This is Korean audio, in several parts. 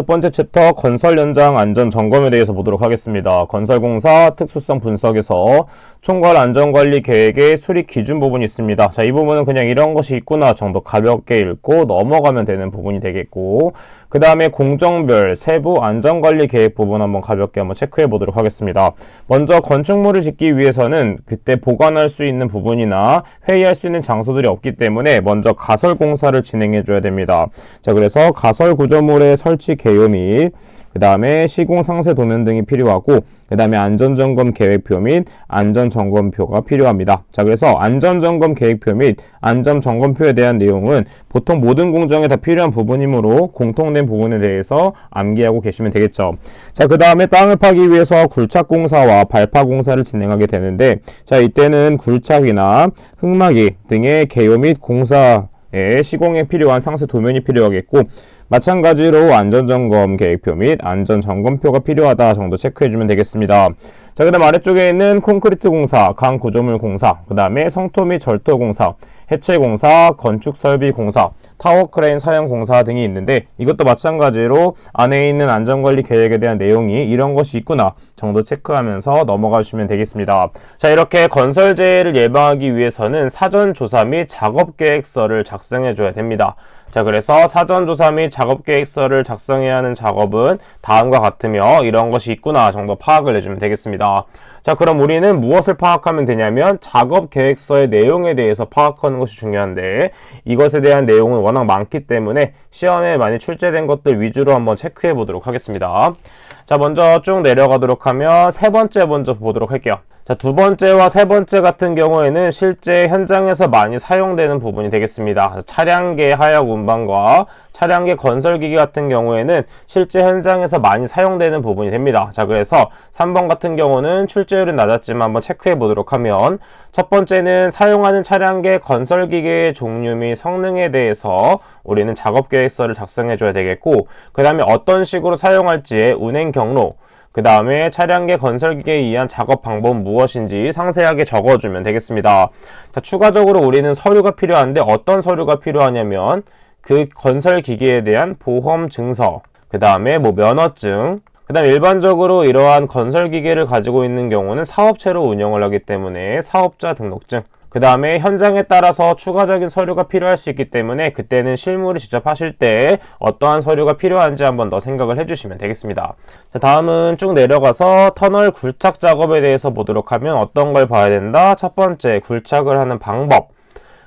첫 번째 챕터 건설 현장 안전 점검에 대해서 보도록 하겠습니다. 건설공사 특수성 분석에서 총괄 안전관리 계획의 수립 기준 부분이 있습니다. 자, 이 부분은 그냥 이런 것이 있구나 정도 가볍게 읽고 넘어가면 되는 부분이 되겠고, 그 다음에 공정별 세부 안전관리 계획 부분 한번 가볍게 한번 체크해 보도록 하겠습니다. 먼저 건축물을 짓기 위해서는 그때 보관할 수 있는 부분이나 회의할 수 있는 장소들이 없기 때문에 먼저 가설 공사를 진행해 줘야 됩니다. 자, 그래서 가설 구조물의 설치 개요 및 그 다음에 시공 상세 도면 등이 필요하고, 그 다음에 안전점검 계획표 및 안전점검표가 필요합니다. 자, 그래서 안전점검 계획표 및 안전점검표에 대한 내용은 보통 모든 공정에 다 필요한 부분이므로 공통된 부분에 대해서 암기하고 계시면 되겠죠. 자, 그 다음에 땅을 파기 위해서 굴착 공사와 발파 공사를 진행하게 되는데, 자, 이때는 굴착이나 흙막이 등의 개요 및 공사의 시공에 필요한 상세 도면이 필요하겠고, 마찬가지로 안전점검 계획표 및 안전점검표가 필요하다 정도 체크해주면 되겠습니다. 자, 그 다음 아래쪽에 있는 콘크리트 공사, 강구조물 공사, 그 다음에 성토 및 절토 공사, 해체 공사, 건축 설비 공사, 타워 크레인 사용 공사 등이 있는데, 이것도 마찬가지로 안에 있는 안전관리 계획에 대한 내용이 이런 것이 있구나 정도 체크하면서 넘어가 주시면 되겠습니다. 자, 이렇게 건설재해를 예방하기 위해서는 사전조사 및 작업계획서를 작성해 줘야 됩니다. 자, 그래서 사전조사 및 작업계획서를 작성해야 하는 작업은 다음과 같으며 이런 것이 있구나 정도 파악을 해주면 되겠습니다. 자, 그럼 우리는 무엇을 파악하면 되냐면 작업계획서의 내용에 대해서 파악하는 것이 중요한데, 이것에 대한 내용은 워낙 많기 때문에 시험에 많이 출제된 것들 위주로 한번 체크해 보도록 하겠습니다. 자, 먼저 쭉 내려가도록 하면 세 번째 먼저 보도록 할게요. 자, 두 번째와 세 번째 같은 경우에는 실제 현장에서 많이 사용되는 부분이 되겠습니다. 차량계 하역 운반과 차량계 건설기기 같은 경우에는 실제 현장에서 많이 사용되는 부분이 됩니다. 자, 그래서 3번 같은 경우는 출제율은 낮았지만 한번 체크해 보도록 하면, 첫 번째는 사용하는 차량계 건설기계의 종류 및 성능에 대해서 우리는 작업계획서를 작성해 줘야 되겠고, 그 다음에 어떤 식으로 사용할지의 운행 경로, 그 다음에 차량계 건설기계에 의한 작업 방법은 무엇인지 상세하게 적어주면 되겠습니다. 자, 추가적으로 우리는 서류가 필요한데 어떤 서류가 필요하냐면 그 건설기계에 대한 보험 증서, 그 다음에 면허증, 그 다음 일반적으로 이러한 건설기계를 가지고 있는 경우는 사업체로 운영을 하기 때문에 사업자 등록증, 그 다음에 현장에 따라서 추가적인 서류가 필요할 수 있기 때문에 그때는 실무를 직접 하실 때 어떠한 서류가 필요한지 한번 더 생각을 해주시면 되겠습니다. 자, 다음은 쭉 내려가서 터널 굴착 작업에 대해서 보도록 하면 어떤 걸 봐야 된다? 첫 번째, 굴착을 하는 방법,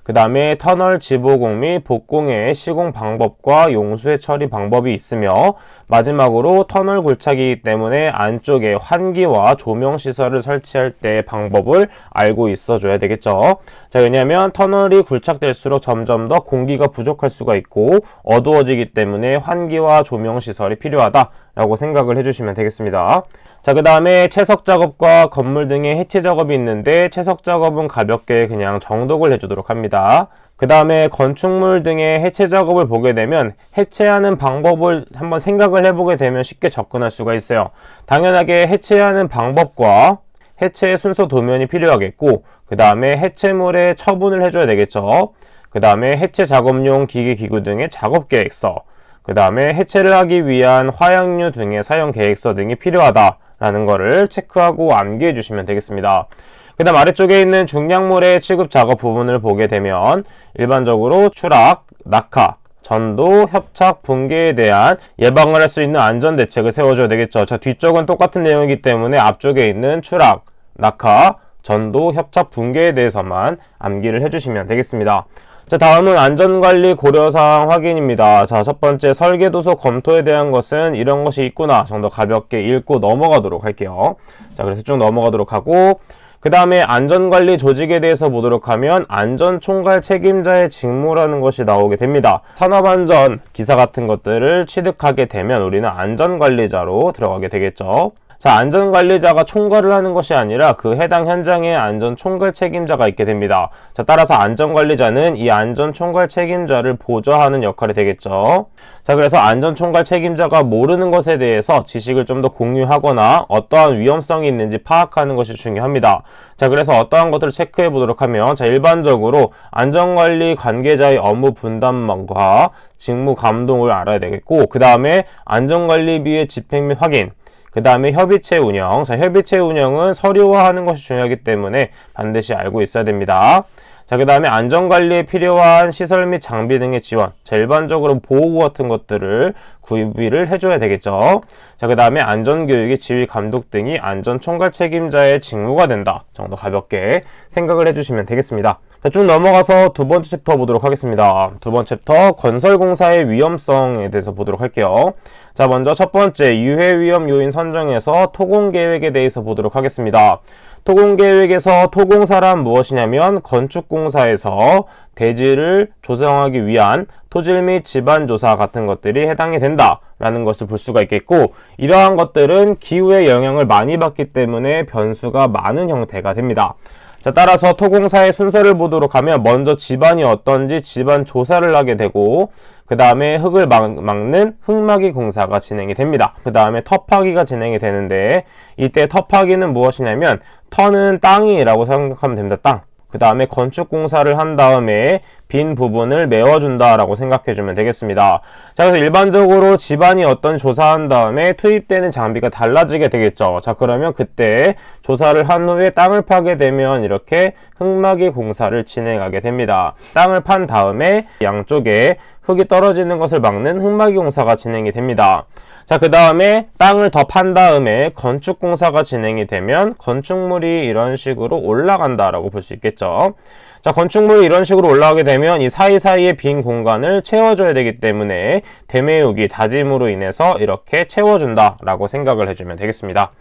그 다음에 터널 지보공 및 복공의 시공 방법과 용수의 처리 방법이 있으며, 마지막으로 터널 굴착이기 때문에 안쪽에 환기와 조명 시설을 설치할 때 방법을 알고 있어줘야 되겠죠. 자, 왜냐하면 터널이 굴착될수록 점점 더 공기가 부족할 수가 있고 어두워지기 때문에 환기와 조명 시설이 필요하다라고 생각을 해주시면 되겠습니다. 자, 그 다음에 채석 작업과 건물 등의 해체 작업이 있는데, 채석 작업은 가볍게 그냥 정독을 해주도록 합니다. 그 다음에 건축물 등의 해체 작업을 보게 되면 해체하는 방법을 한번 생각을 해보게 되면 쉽게 접근할 수가 있어요. 당연하게 해체하는 방법과 해체의 순서 도면이 필요하겠고, 그 다음에 해체물의 처분을 해줘야 되겠죠. 그 다음에 해체 작업용 기계 기구 등의 작업 계획서, 그 다음에 해체를 하기 위한 화약류 등의 사용 계획서 등이 필요하다라는 거를 체크하고 암기해 주시면 되겠습니다. 그 다음 아래쪽에 있는 중량물의 취급 작업 부분을 보게 되면 일반적으로 추락, 낙하, 전도, 협착, 붕괴에 대한 예방을 할 수 있는 안전대책을 세워줘야 되겠죠. 자, 뒤쪽은 똑같은 내용이기 때문에 앞쪽에 있는 추락, 낙하, 전도, 협착, 붕괴에 대해서만 암기를 해주시면 되겠습니다. 자, 다음은 안전관리 고려사항 확인입니다. 자, 첫 번째, 설계도서 검토에 대한 것은 이런 것이 있구나 정도 가볍게 읽고 넘어가도록 할게요. 자, 그래서 쭉 넘어가도록 하고, 그 다음에 안전관리 조직에 대해서 보도록 하면 안전총괄 책임자의 직무라는 것이 나오게 됩니다. 산업안전 기사 같은 것들을 취득하게 되면 우리는 안전관리자로 들어가게 되겠죠. 자, 안전관리자가 총괄을 하는 것이 아니라 그 해당 현장에 안전 총괄 책임자가 있게 됩니다. 자, 따라서 안전관리자는 이 안전 총괄 책임자를 보좌하는 역할이 되겠죠. 자, 그래서 안전 총괄 책임자가 모르는 것에 대해서 지식을 좀 더 공유하거나 어떠한 위험성이 있는지 파악하는 것이 중요합니다. 자, 그래서 어떠한 것들을 체크해 보도록 하면, 자, 일반적으로 안전관리 관계자의 업무 분담과 직무 감독을 알아야 되겠고, 그 다음에 안전관리비의 집행 및 확인, 그 다음에 협의체 운영. 자, 협의체 운영은 서류화하는 것이 중요하기 때문에 반드시 알고 있어야 됩니다. 자, 그 다음에 안전관리에 필요한 시설 및 장비 등의 지원. 자, 일반적으로 보호구 같은 것들을 구비를 해줘야 되겠죠. 자, 그 다음에 안전교육의 지휘 감독 등이 안전총괄 책임자의 직무가 된다 정도 가볍게 생각을 해주시면 되겠습니다. 자, 쭉 넘어가서 두 번째 챕터 보도록 하겠습니다. 두 번째 챕터 건설공사의 위험성에 대해서 보도록 할게요. 자, 먼저 첫 번째 유해 위험 요인 선정에서 토공계획에 대해서 보도록 하겠습니다. 토공계획에서 토공사란 무엇이냐면 건축공사에서 대지를 조성하기 위한 토질 및 지반조사 같은 것들이 해당이 된다라는 것을 볼 수가 있겠고, 이러한 것들은 기후의 영향을 많이 받기 때문에 변수가 많은 형태가 됩니다. 자, 따라서 토공사의 순서를 보도록 하면 먼저 지반이 어떤지 지반 조사를 하게 되고, 그 다음에 흙을 막는 흙막이 공사가 진행이 됩니다. 그 다음에 터파기가 진행이 되는데, 이때 터파기는 무엇이냐면 터는 땅이라고 생각하면 됩니다. 땅. 그 다음에 건축공사를 한 다음에 빈 부분을 메워준다 라고 생각해주면 되겠습니다. 자, 그래서 일반적으로 집안이 어떤 조사한 다음에 투입되는 장비가 달라지게 되겠죠. 자, 그러면 그때 조사를 한 후에 땅을 파게 되면 이렇게 흙막이 공사를 진행하게 됩니다. 땅을 판 다음에 양쪽에 흙이 떨어지는 것을 막는 흙막이 공사가 진행이 됩니다. 자, 그 다음에 땅을 더 판 다음에 건축공사가 진행이 되면 건축물이 이런 식으로 올라간다라고 볼 수 있겠죠. 자, 건축물이 이런 식으로 올라가게 되면 이 사이사이의 빈 공간을 채워줘야 되기 때문에 대매우기, 다짐으로 인해서 이렇게 채워준다라고 생각을 해주면 되겠습니다.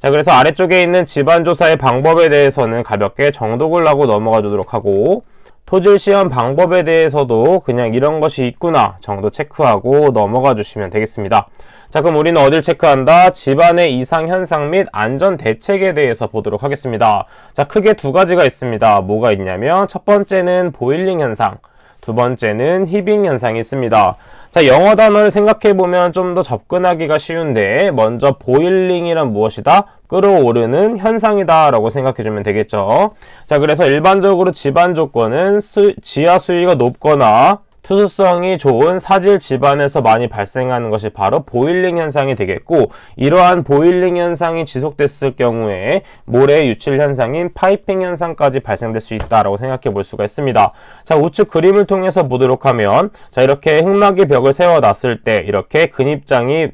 자, 그래서 아래쪽에 있는 집안조사의 방법에 대해서는 가볍게 정독을 하고 넘어가 주도록 하고, 토질 시험 방법에 대해서도 그냥 이런 것이 있구나 정도 체크하고 넘어가 주시면 되겠습니다. 자, 그럼 우리는 어딜 체크한다? 집안의 이상 현상 및 안전 대책에 대해서 보도록 하겠습니다. 자, 크게 두 가지가 있습니다. 뭐가 있냐면 첫 번째는 보일링 현상, 두 번째는 히빙 현상이 있습니다. 자, 영어 단어를 생각해보면 좀 더 접근하기가 쉬운데, 먼저 보일링이란 무엇이다? 끓어오르는 현상이다 라고 생각해주면 되겠죠. 자, 그래서 일반적으로 집안 조건은 지하 수위가 높거나 투수성이 좋은 사질 집안에서 많이 발생하는 것이 바로 보일링 현상이 되겠고, 이러한 보일링 현상이 지속됐을 경우에 모래 유출 현상인 파이핑 현상까지 발생될 수 있다라고 생각해 볼 수가 있습니다. 자, 우측 그림을 통해서 보도록 하면, 자, 이렇게 흙막이 벽을 세워놨을 때 이렇게 근입장이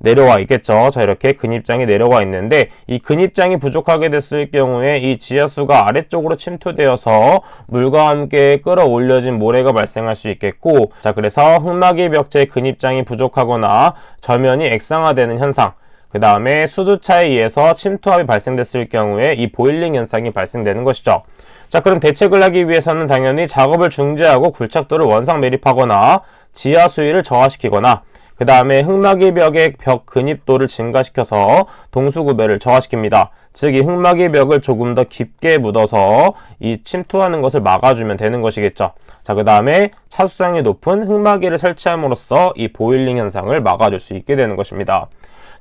내려와 있겠죠. 자, 이렇게 근입장이 내려와 있는데, 이 근입장이 부족하게 됐을 경우에 이 지하수가 아래쪽으로 침투되어서 물과 함께 끌어올려진 모래가 발생할 수 있겠고, 자, 그래서 흙막이 벽체의 근입장이 부족하거나 저면이 액상화되는 현상, 그 다음에 수두차에 의해서 침투압이 발생됐을 경우에 이 보일링 현상이 발생되는 것이죠. 자, 그럼 대책을 하기 위해서는 당연히 작업을 중지하고 굴착도를 원상 매립하거나 지하 수위를 저하시키거나, 그 다음에 흙막이 벽의 벽 근입도를 증가시켜서 동수구배를 저하시킵니다. 즉, 이 흙막이 벽을 조금 더 깊게 묻어서 이 침투하는 것을 막아주면 되는 것이겠죠. 자, 그 다음에 차수성이 높은 흙막이를 설치함으로써 이 보일링 현상을 막아줄 수 있게 되는 것입니다.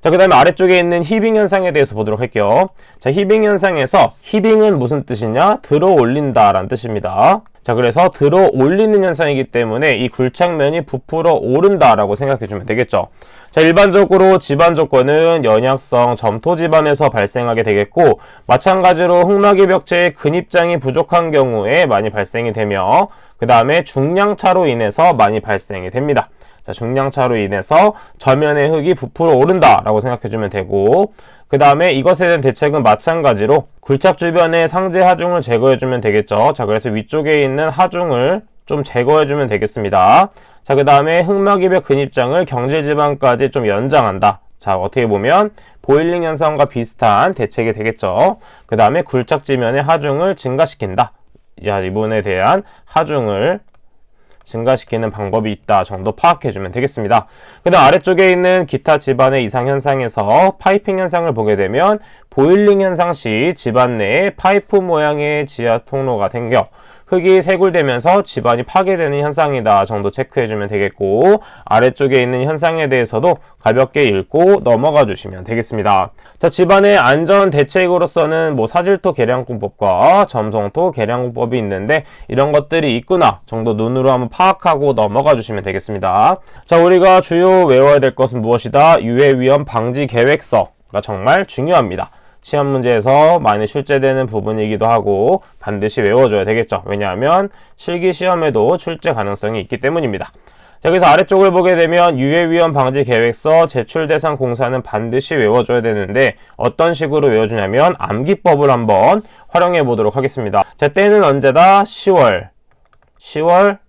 자, 그 다음에 아래쪽에 있는 히빙 현상에 대해서 보도록 할게요. 자, 히빙 현상에서 히빙은 무슨 뜻이냐? 들어 올린다 라는 뜻입니다. 자, 그래서 들어 올리는 현상이기 때문에 이 굴착면이 부풀어 오른다라고 생각해주면 되겠죠. 자, 일반적으로 집안 조건은 연약성 점토 집안에서 발생하게 되겠고, 마찬가지로 흙막이 벽체의 근입장이 부족한 경우에 많이 발생이 되며, 그 다음에 중량차로 인해서 많이 발생이 됩니다. 자, 중량차로 인해서 저면의 흙이 부풀어 오른다라고 생각해주면 되고, 그 다음에 이것에 대한 대책은 마찬가지로 굴착 주변의 상재 하중을 제거해주면 되겠죠. 자, 그래서 위쪽에 있는 하중을 좀 제거해주면 되겠습니다. 자, 그 다음에 흙막이벽 근입장을 경질지방까지 좀 연장한다. 자, 어떻게 보면 보일링 현상과 비슷한 대책이 되겠죠. 그 다음에 굴착 지면의 하중을 증가시킨다. 자, 이 부분에 대한 하중을 증가시키는 방법이 있다 정도 파악해주면 되겠습니다. 그 다음 아래쪽에 있는 기타 집안의 이상 현상에서 파이핑 현상을 보게 되면 보일링 현상 시 집안 내에 파이프 모양의 지하 통로가 생겨 흙이 세굴되면서 집안이 파괴되는 현상이다 정도 체크해주면 되겠고, 아래쪽에 있는 현상에 대해서도 가볍게 읽고 넘어가 주시면 되겠습니다. 자, 집안의 안전 대책으로서는 사질토 계량공법과 점성토 계량공법이 있는데 이런 것들이 있구나 정도 눈으로 한번 파악하고 넘어가 주시면 되겠습니다. 자, 우리가 주요 외워야 될 것은 무엇이다? 유해 위험 방지 계획서가 정말 중요합니다. 시험 문제에서 많이 출제되는 부분이기도 하고 반드시 외워줘야 되겠죠. 왜냐하면 실기 시험에도 출제 가능성이 있기 때문입니다. 자, 그래서 아래쪽을 보게 되면 유해 위험 방지 계획서 제출 대상 공사는 반드시 외워줘야 되는데 어떤 식으로 외워주냐면 암기법을 한번 활용해 보도록 하겠습니다. 자, 때는 언제다? 10월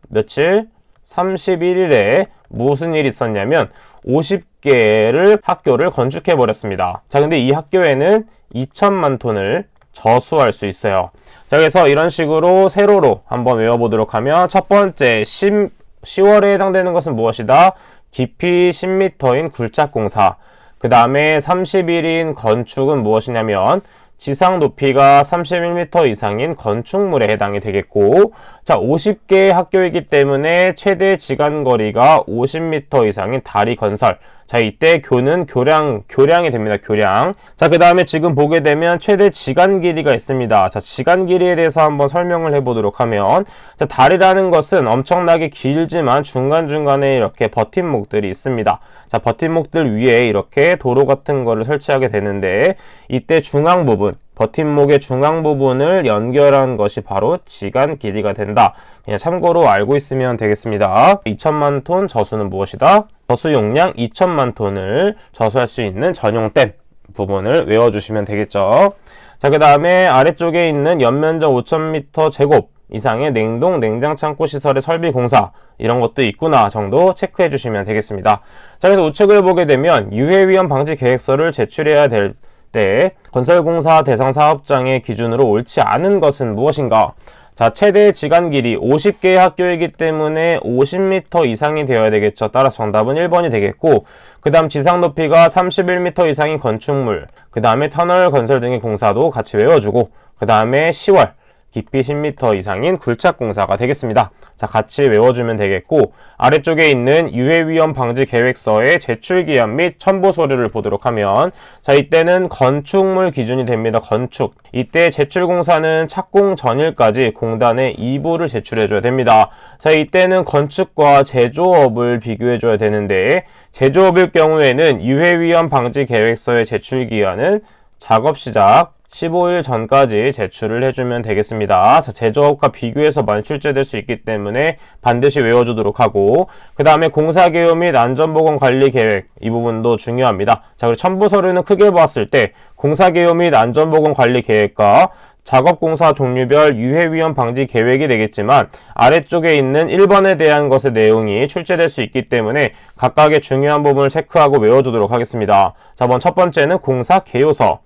며칠? 31일에 무슨 일이 있었냐면 50개를 학교를 건축해 버렸습니다. 자, 근데 이 학교에는 2천만 톤을 저수할 수 있어요. 자, 그래서 이런 식으로 세로로 한번 외워보도록 하면 첫 번째 10월에 해당되는 것은 무엇이다? 깊이 10m인 굴착공사. 그 다음에 30일인 건축은 무엇이냐면 지상 높이가 31m 이상인 건축물에 해당이 되겠고, 자, 50개의 학교이기 때문에 최대 지간거리가 50m 이상인 다리 건설. 자, 이때 교는 교량이 됩니다. 교량. 자, 그 다음에 지금 보게 되면 최대 지간 길이가 있습니다. 자, 지간 길이에 대해서 한번 설명을 해보도록 하면, 자, 다리라는 것은 엄청나게 길지만 중간중간에 이렇게 버팀목들이 있습니다. 자, 버팀목들 위에 이렇게 도로 같은 거를 설치하게 되는데, 이때 중앙 부분, 버팀목의 중앙 부분을 연결한 것이 바로 지간 길이가 된다. 그냥 참고로 알고 있으면 되겠습니다. 2천만 톤 저수는 무엇이다? 저수 용량 2천만 톤을 저수할 수 있는 전용댐 부분을 외워주시면 되겠죠. 자, 그 다음에 아래쪽에 있는 연면적 5,000m 제곱 이상의 냉동 냉장 창고 시설의 설비 공사, 이런 것도 있구나 정도 체크해 주시면 되겠습니다. 자, 그래서 우측을 보게 되면 유해 위험 방지 계획서를 제출해야 될 때 건설공사 대상 사업장의 기준으로 옳지 않은 것은 무엇인가? 자, 최대 지간 길이 50개의 학교이기 때문에 50m 이상이 되어야 되겠죠. 따라서 정답은 1번이 되겠고, 그 다음 지상 높이가 31m 이상인 건축물, 그 다음에 터널 건설 등의 공사도 같이 외워주고, 그 다음에 10월 깊이 10m 이상인 굴착공사가 되겠습니다. 자, 같이 외워주면 되겠고, 아래쪽에 있는 유해 위험 방지 계획서의 제출 기한 및 첨부 서류를 보도록 하면, 자, 이때는 건축물 기준이 됩니다. 건축. 이때 제출 공사는 착공 전일까지 공단에 2부를 제출해줘야 됩니다. 자, 이때는 건축과 제조업을 비교해줘야 되는데, 제조업일 경우에는 유해 위험 방지 계획서의 제출 기한은 작업 시작 15일 전까지 제출을 해주면 되겠습니다. 자, 제조업과 비교해서 많이 출제될 수 있기 때문에 반드시 외워주도록 하고, 그 다음에 공사개요 및 안전보건관리계획, 이 부분도 중요합니다. 자, 그리고 첨부 서류는 크게 보았을 때 공사개요 및 안전보건관리계획과 작업공사 종류별 유해위험 방지 계획이 되겠지만, 아래쪽에 있는 1번에 대한 것의 내용이 출제될 수 있기 때문에 각각의 중요한 부분을 체크하고 외워주도록 하겠습니다. 자, 먼저 첫 번째는 공사개요서,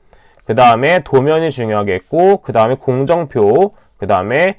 그 다음에 도면이 중요하겠고, 그 다음에 공정표, 그 다음에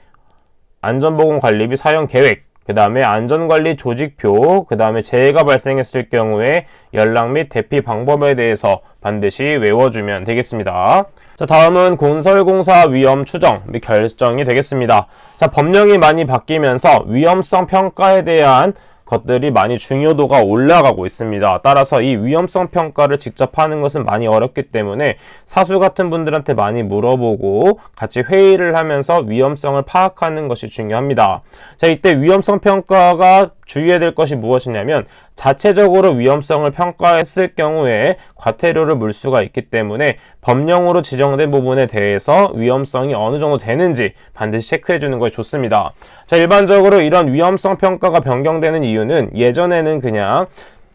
안전보건관리비 사용계획, 그 다음에 안전관리 조직표, 그 다음에 재해가 발생했을 경우에 연락 및 대피 방법에 대해서 반드시 외워주면 되겠습니다. 자, 다음은 건설공사 위험 추정 및 결정이 되겠습니다. 자, 법령이 많이 바뀌면서 위험성 평가에 대한 것들이 많이 중요도가 올라가고 있습니다. 따라서 이 위험성 평가를 직접 하는 것은 많이 어렵기 때문에 사수 같은 분들한테 많이 물어보고 같이 회의를 하면서 위험성을 파악하는 것이 중요합니다. 자, 이때 위험성 평가가 주의해야 될 것이 무엇이냐면, 자체적으로 위험성을 평가했을 경우에 과태료를 물 수가 있기 때문에 법령으로 지정된 부분에 대해서 위험성이 어느 정도 되는지 반드시 체크해 주는 것이 좋습니다. 자, 일반적으로 이런 위험성 평가가 변경되는 이유는, 예전에는 그냥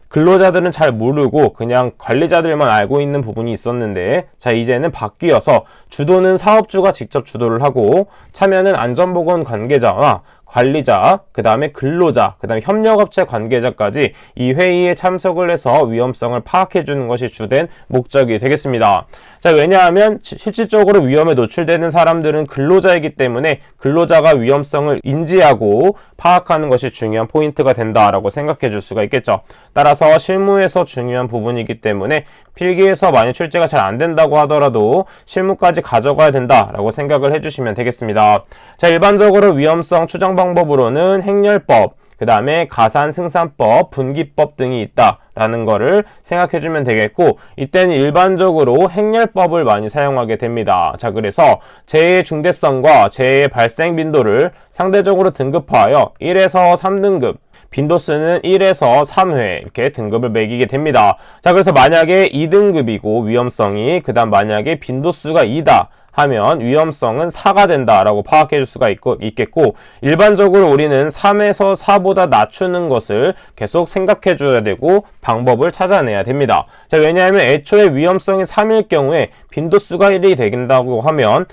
근로자들은 잘 모르고 그냥 관리자들만 알고 있는 부분이 있었는데, 자, 이제는 바뀌어서 주도는 사업주가 직접 주도를 하고 참여는 안전보건 관계자와 관리자, 그 다음에 근로자, 그 다음에 협력업체 관계자까지 이 회의에 참석을 해서 위험성을 파악해 주는 것이 주된 목적이 되겠습니다. 자, 왜냐하면 실질적으로 위험에 노출되는 사람들은 근로자이기 때문에 근로자가 위험성을 인지하고 파악하는 것이 중요한 포인트가 된다라고 생각해 줄 수가 있겠죠. 따라서 실무에서 중요한 부분이기 때문에 필기에서 만약 출제가 잘 안 된다고 하더라도 실무까지 가져가야 된다라고 생각을 해주시면 되겠습니다. 자, 일반적으로 위험성 추정 방법으로는 행렬법, 그 다음에 가산승산법, 분기법 등이 있다라는 거를 생각해주면 되겠고, 이때는 일반적으로 행렬법을 많이 사용하게 됩니다. 자, 그래서 재해의 중대성과 재해의 발생 빈도를 상대적으로 등급화하여 1에서 3등급, 빈도수는 1에서 3회 이렇게 등급을 매기게 됩니다. 자, 그래서 만약에 2등급이고 위험성이, 그 다음 만약에 빈도수가 2다 하면 위험성은 4가 된다라고 파악해 줄 수가 있겠고, 일반적으로 우리는 3에서 4보다 낮추는 것을 계속 생각해 줘야 되고 방법을 찾아내야 됩니다. 자, 왜냐하면 애초에 위험성이 3일 경우에 빈도수가 1이 된다고 하면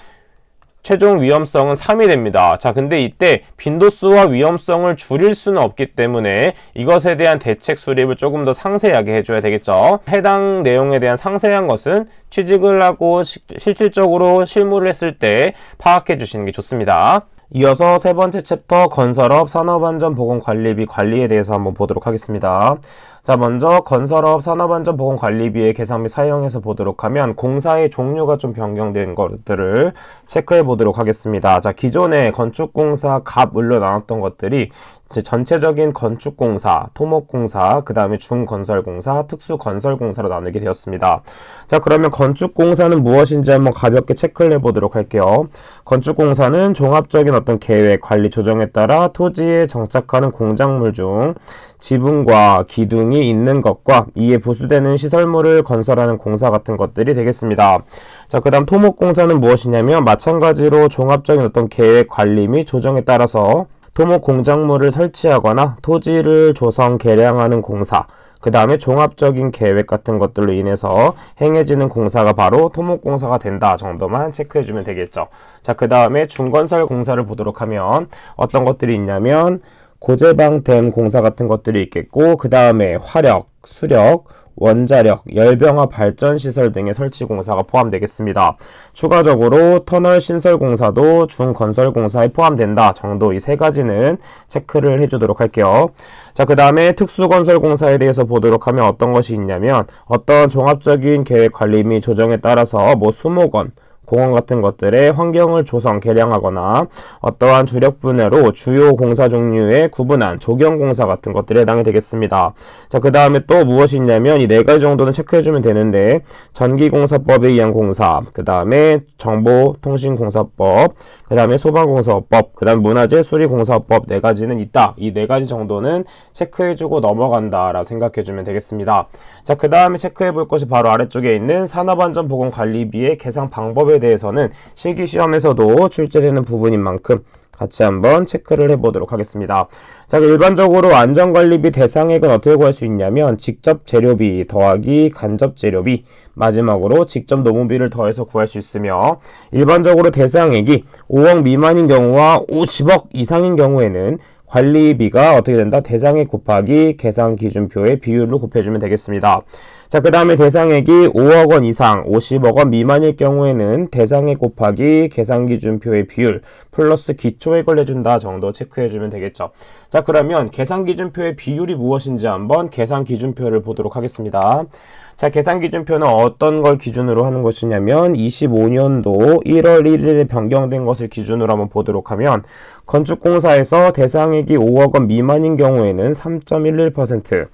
최종 위험성은 3이 됩니다. 자, 근데 이때 빈도수와 위험성을 줄일 수는 없기 때문에 이것에 대한 대책 수립을 조금 더 상세하게 해줘야 되겠죠. 해당 내용에 대한 상세한 것은 취직을 하고 실질적으로 실무를 했을 때 파악해 주시는 게 좋습니다. 이어서 세 번째 챕터 건설업 산업안전보건관리비 관리에 대해서 한번 보도록 하겠습니다. 자, 먼저 건설업 산업안전보건관리비의 계산 및 사용에서 보도록 하면 공사의 종류가 좀 변경된 것들을 체크해 보도록 하겠습니다. 자, 기존에 건축공사, 갑을로 나눴던 것들이 이제 전체적인 건축공사, 토목공사, 그 다음에 중건설공사, 특수건설공사로 나누게 되었습니다. 자, 그러면 건축공사는 무엇인지 한번 가볍게 체크를 해보도록 할게요. 건축공사는 종합적인 어떤 계획, 관리, 조정에 따라 토지에 정착하는 공작물 중 지붕과 기둥이 있는 것과 이에 부수되는 시설물을 건설하는 공사 같은 것들이 되겠습니다. 자, 그 다음 토목공사는 무엇이냐면 마찬가지로 종합적인 어떤 계획, 관리 및 조정에 따라서 토목 공작물을 설치하거나 토지를 조성, 개량하는 공사, 그 다음에 종합적인 계획 같은 것들로 인해서 행해지는 공사가 바로 토목공사가 된다 정도만 체크해주면 되겠죠. 자, 그 다음에 중건설 공사를 보도록 하면 어떤 것들이 있냐면 고제방댐 공사 같은 것들이 있겠고, 그 다음에 화력, 수력, 원자력, 열병합 발전시설 등의 설치 공사가 포함되겠습니다. 추가적으로 터널 신설 공사도 중건설 공사에 포함된다 정도 이 세 가지는 체크를 해주도록 할게요. 자, 그 다음에 특수건설 공사에 대해서 보도록 하면 어떤 것이 있냐면 어떤 종합적인 계획 관리 및 조정에 따라서 수목원, 공원 같은 것들의 환경을 조성, 개량하거나 어떠한 주력 분야로 주요 공사 종류에 구분한 조경 공사 같은 것들에 해당이 되겠습니다. 자, 그 다음에 또 무엇이 있냐면 이 네 가지 정도는 체크해주면 되는데 전기공사법에 의한 공사, 그 다음에 정보통신공사법, 그 다음에 소방공사법, 그 다음 문화재 수리공사법 네 가지는 있다. 이 네 가지 정도는 체크해주고 넘어간다라 생각해주면 되겠습니다. 자, 그 다음에 체크해볼 것이 바로 아래쪽에 있는 산업안전보건관리비의 계산 방법에 대해서는 실기시험에서도 출제되는 부분인 만큼 같이 한번 체크를 해보도록 하겠습니다. 자, 일반적으로 안전관리비 대상액은 어떻게 구할 수 있냐면 직접 재료비 더하기 간접 재료비, 마지막으로 직접 노무비를 더해서 구할 수 있으며, 일반적으로 대상액이 5억 미만인 경우와 50억 이상인 경우에는 관리비가 어떻게 된다? 대상액 곱하기 계산기준표의 비율로 곱해주면 되겠습니다. 자, 그 다음에 대상액이 5억 원 이상 50억 원 미만일 경우에는 대상액 곱하기 계산기준표의 비율 플러스 기초액을 내준다 정도 체크해주면 되겠죠. 자, 그러면 계산기준표의 비율이 무엇인지 한번 계산기준표를 보도록 하겠습니다. 자, 계산기준표는 어떤 걸 기준으로 하는 것이냐면 25년도 1월 1일에 변경된 것을 기준으로 한번 보도록 하면 건축공사에서 대상액이 5억 원 미만인 경우에는 3.11%,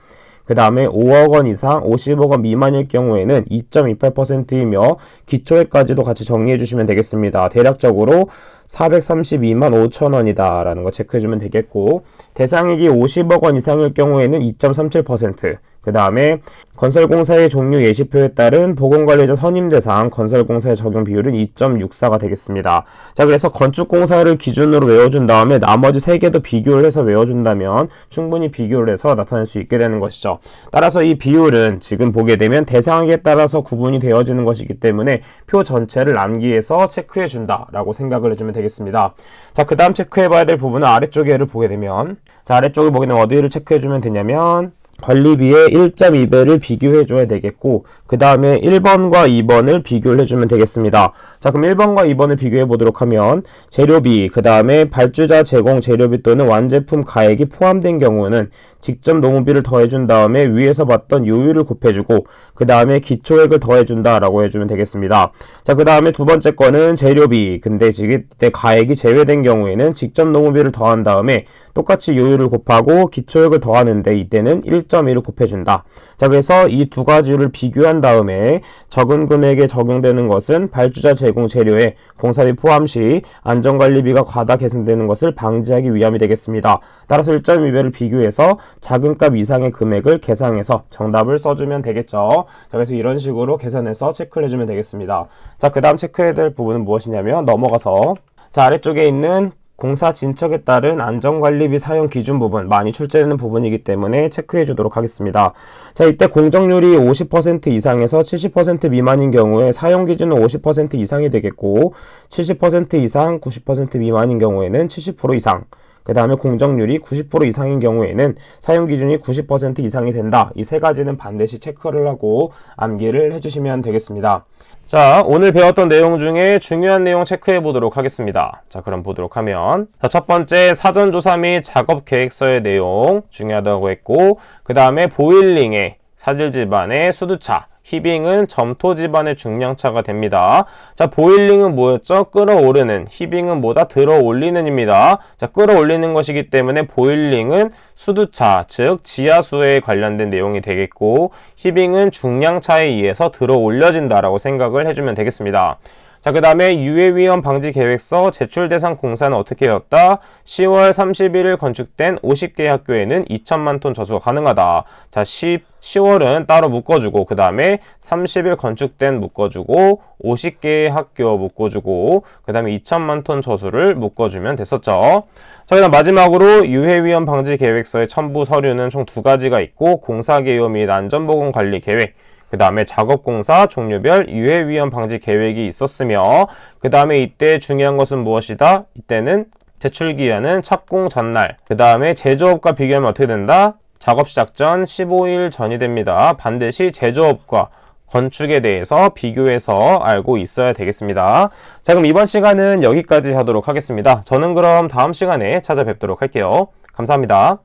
그 다음에 5억 원 이상 50억 원 미만일 경우에는 2.28%이며 기초액까지도 같이 정리해 주시면 되겠습니다. 대략적으로 432만 5천 원이다 라는 거 체크해 주면 되겠고, 대상액이 50억 원 이상일 경우에는 2.37%, 그 다음에 건설공사의 종류 예시표에 따른 보건관리자 선임대상 건설공사의 적용 비율은 2.64가 되겠습니다. 자, 그래서 건축공사를 기준으로 외워준 다음에 나머지 3개도 비교를 해서 외워준다면 충분히 비교를 해서 나타낼 수 있게 되는 것이죠. 따라서 이 비율은 지금 보게 되면 대상액에 따라서 구분이 되어지는 것이기 때문에 표 전체를 암기해서 체크해준다 라고 생각을 해주면 되겠습니다. 되겠습니다. 자, 그 다음 체크해봐야 될 부분은 아래쪽에를 보게 되면, 자, 아래쪽을 보게 되면 어디를 체크해주면 되냐면, 관리비의 1.2배를 비교해줘야 되겠고, 그 다음에 1번과 2번을 비교를 해주면 되겠습니다. 자, 그럼 1번과 2번을 비교해 보도록 하면, 재료비, 그 다음에 발주자 제공 재료비 또는 완제품 가액이 포함된 경우는 직접 노무비를 더해준 다음에 위에서 봤던 요율을 곱해주고, 그 다음에 기초액을 더해준다 라고 해주면 되겠습니다. 자, 그 다음에 두 번째 거는 재료비. 근데 지금 이때 가액이 제외된 경우에는 직접 노무비를 더한 다음에 똑같이 요율을 곱하고 기초액을 더하는데 이때는 1.2를 곱해준다. 자, 그래서 이 두 가지를 비교한 다음에 적은 금액에 적용되는 것은 발주자 제공 재료에 공사비 포함 시 안전관리비가 과다 계산되는 것을 방지하기 위함이 되겠습니다. 따라서 1.2배를 비교해서 작은 값 이상의 금액을 계산해서 정답을 써주면 되겠죠. 자, 그래서 이런 식으로 계산해서 체크를 해주면 되겠습니다. 자, 그 다음 체크해야 될 부분은 무엇이냐면 넘어가서 자, 아래쪽에 있는 공사 진척에 따른 안전관리비 사용 기준 부분 많이 출제되는 부분이기 때문에 체크해 주도록 하겠습니다. 자, 이때 공정률이 50% 이상에서 70% 미만인 경우에 사용 기준은 50% 이상이 되겠고 70% 이상, 90% 미만인 경우에는 70% 이상, 그 다음에 공정률이 90% 이상인 경우에는 사용 기준이 90% 이상이 된다. 이 세 가지는 반드시 체크를 하고 암기를 해주시면 되겠습니다. 자, 오늘 배웠던 내용 중에 중요한 내용 체크해 보도록 하겠습니다. 자, 그럼 보도록 하면, 자, 첫 번째 사전조사 및 작업계획서의 내용 중요하다고 했고, 그 다음에 보일링의 사질 지반의 수두차, 히빙은 점토 지반의 중량차가 됩니다. 자, 보일링은 뭐였죠? 끓어오르는, 히빙은 뭐다? 들어 올리는 입니다. 자, 끓어올리는 것이기 때문에 보일링은 수두차, 즉 지하수에 관련된 내용이 되겠고, 히빙은 중량차에 의해서 들어 올려진다라고 생각을 해주면 되겠습니다. 자, 그 다음에 유해위험 방지 계획서 제출 대상 공사는 어떻게 되었다? 10월 31일 건축된 50개의 학교에는 2천만 톤 저수가 가능하다. 자, 10월은 따로 묶어주고, 그 다음에 30일 건축된 묶어주고, 50개의 학교 묶어주고, 그 다음에 2천만 톤 저수를 묶어주면 됐었죠. 자, 그 다음 마지막으로 유해위험 방지 계획서의 첨부 서류는 총 두 가지가 있고, 공사개요 및 안전보건관리 계획, 그 다음에 작업공사 종류별 유해위험 방지 계획이 있었으며, 그 다음에 이때 중요한 것은 무엇이다? 이때는 제출기한은 착공 전날, 그 다음에 제조업과 비교하면 어떻게 된다? 작업 시작 전 15일 전이 됩니다. 반드시 제조업과 건축에 대해서 비교해서 알고 있어야 되겠습니다. 자, 그럼 이번 시간은 여기까지 하도록 하겠습니다. 저는 그럼 다음 시간에 찾아뵙도록 할게요. 감사합니다.